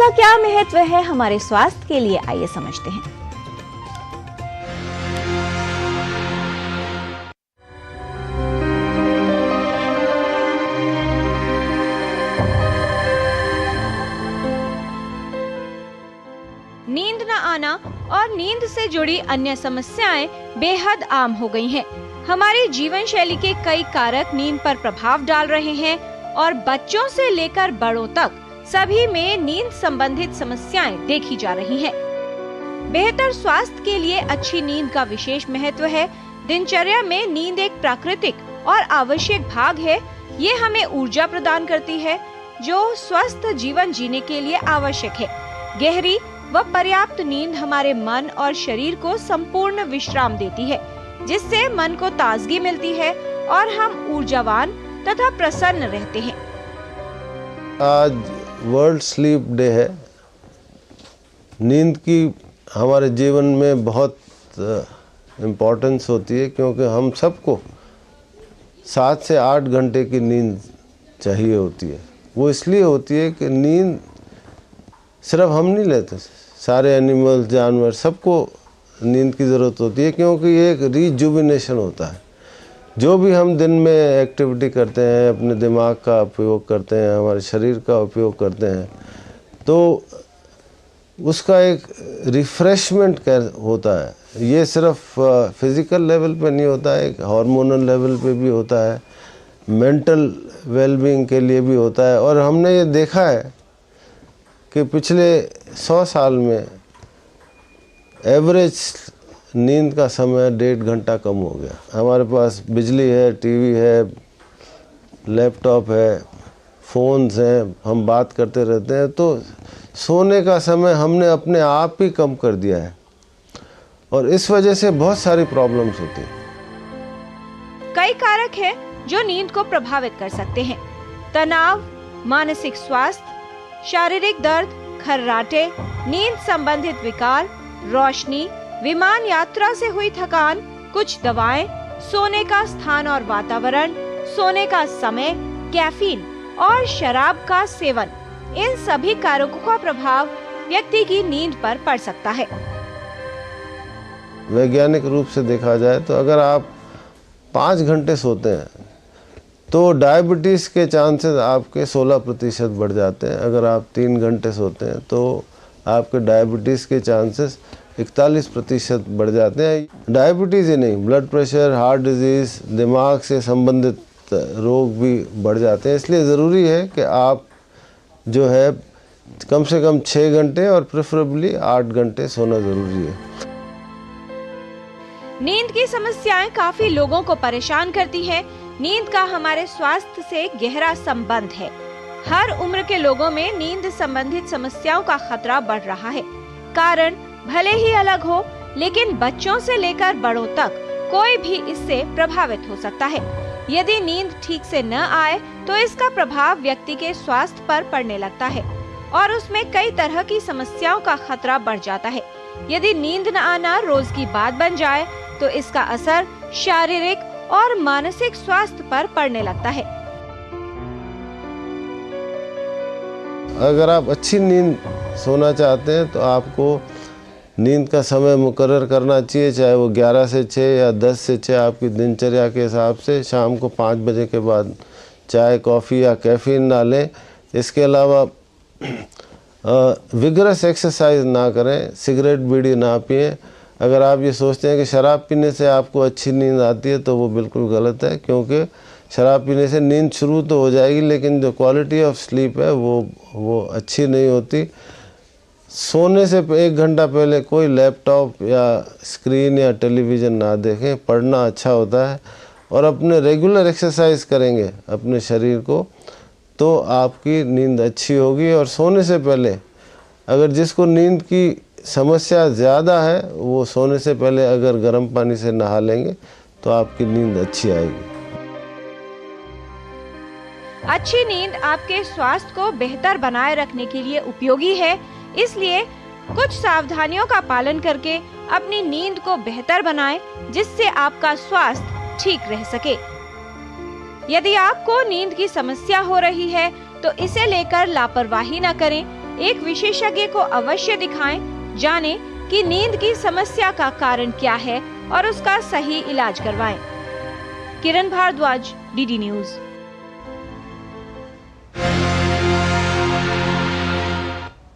का क्या महत्व है हमारे स्वास्थ्य के लिए, आइए समझते हैं। नींद न आना और नींद से जुड़ी अन्य समस्याएं बेहद आम हो गई हैं। हमारी जीवन शैली के कई कारक नींद पर प्रभाव डाल रहे हैं और बच्चों से लेकर बड़ों तक सभी में नींद संबंधित समस्याएं देखी जा रही हैं। बेहतर स्वास्थ्य के लिए अच्छी नींद का विशेष महत्व है। दिनचर्या में नींद एक प्राकृतिक और आवश्यक भाग है। ये हमें ऊर्जा प्रदान करती है जो स्वस्थ जीवन जीने के लिए आवश्यक है। गहरी व पर्याप्त नींद हमारे मन और शरीर को संपूर्ण विश्राम देती है, जिससे मन को ताजगी मिलती है और हम ऊर्जावान तथा प्रसन्न रहते हैं। आज वर्ल्ड स्लीप डे है। नींद की हमारे जीवन में बहुत इम्पोर्टेंस होती है, क्योंकि हम सबको 7 से 8 घंटे की नींद चाहिए होती है। वो इसलिए होती है कि नींद सिर्फ हम नहीं लेते, सारे एनिमल्स, जानवर, सबको नींद की ज़रूरत होती है, क्योंकि ये एक रिजुविनेशन होता है। जो भी हम दिन में एक्टिविटी करते हैं, अपने दिमाग का उपयोग करते हैं, हमारे शरीर का उपयोग करते हैं, तो उसका एक रिफ़्रेशमेंट होता है। ये सिर्फ फिज़िकल लेवल पे नहीं होता है, एक हार्मोनल लेवल पे भी होता है, मेंटल वेलबींग के लिए भी होता है। और हमने ये देखा है कि पिछले 100 साल में एवरेज नींद का समय 1.5 घंटा कम हो गया। हमारे पास बिजली है, टीवी है, लैपटॉप है, फ़ोन्स हैं, हम बात करते रहते हैं, तो सोने का समय हमने अपने आप ही कम कर दिया है और इस वजह से बहुत सारी प्रॉब्लम्स होती हैं। कई कारक हैं जो नींद को प्रभावित कर सकते हैं। तनाव, मानसिक स्वास्थ्य, शारीरिक दर्द, खर्राटे, नींद संबंधित विकार, रोशनी, विमान यात्रा से हुई थकान, कुछ दवाएं, सोने का स्थान और वातावरण, सोने का समय, कैफीन और शराब का सेवन, इन सभी कारकों का प्रभाव व्यक्ति की नींद पर पड़ सकता है। वैज्ञानिक रूप से देखा जाए तो अगर आप 5 घंटे सोते हैं तो डायबिटीज़ के चांसेस आपके 16% बढ़ जाते हैं। अगर आप 3 घंटे सोते हैं तो आपके डायबिटीज़ के चांसेस 41% बढ़ जाते हैं। डायबिटीज़ ही नहीं, ब्लड प्रेशर, हार्ट डिजीज़, दिमाग से संबंधित रोग भी बढ़ जाते हैं। इसलिए ज़रूरी है कि आप जो है कम से कम 6 घंटे और प्रेफरेबली 8 घंटे सोना ज़रूरी है। नींद की समस्याएं काफी लोगों को परेशान करती है। नींद का हमारे स्वास्थ्य से गहरा संबंध है। हर उम्र के लोगों में नींद संबंधित समस्याओं का खतरा बढ़ रहा है। कारण भले ही अलग हो, लेकिन बच्चों से लेकर बड़ों तक कोई भी इससे प्रभावित हो सकता है। यदि नींद ठीक से न आए तो इसका प्रभाव व्यक्ति के स्वास्थ्य पर पड़ने लगता है और उसमें कई तरह की समस्याओं का खतरा बढ़ जाता है। यदि नींद न आना रोज की बात बन जाए तो इसका असर शारीरिक और मानसिक स्वास्थ्य पर पड़ने लगता है। अगर आप अच्छी नींद सोना चाहते हैं तो आपको नींद का समय मुकर्रर करना चाहिए, चाहे वो 11 से 6 या 10 से 6 आपकी दिनचर्या के हिसाब से। शाम को 5 बजे के बाद चाय, कॉफ़ी या कैफ़ीन ना लें। इसके अलावा विगरस एक्सरसाइज ना करें, सिगरेट बीड़ी ना पिएं। अगर आप ये सोचते हैं कि शराब पीने से आपको अच्छी नींद आती है तो वो बिल्कुल गलत है, क्योंकि शराब पीने से नींद शुरू तो हो जाएगी लेकिन जो क्वालिटी ऑफ स्लीप है वो अच्छी नहीं होती। सोने से 1 घंटा पहले कोई लैपटॉप या स्क्रीन या टेलीविज़न ना देखें। पढ़ना अच्छा होता है और अपने रेगुलर एक्सरसाइज करेंगे अपने शरीर को तो आपकी नींद अच्छी होगी। और सोने से पहले अगर जिसको नींद की समस्या ज़्यादा है वो सोने से पहले अगर गर्म पानी से नहा लेंगे तो आपकी नींद अच्छी आएगी। अच्छी नींद आपके स्वास्थ्य को बेहतर बनाए रखने के लिए उपयोगी है, इसलिए कुछ सावधानियों का पालन करके अपनी नींद को बेहतर बनाएं, जिससे आपका स्वास्थ्य ठीक रह सके। यदि आपको नींद की समस्या हो रही है तो इसे लेकर लापरवाही न करें। एक विशेषज्ञ को अवश्य दिखाएं, जानें कि नींद की समस्या का कारण क्या है और उसका सही इलाज करवाएं। किरण भारद्वाज, डीडी न्यूज।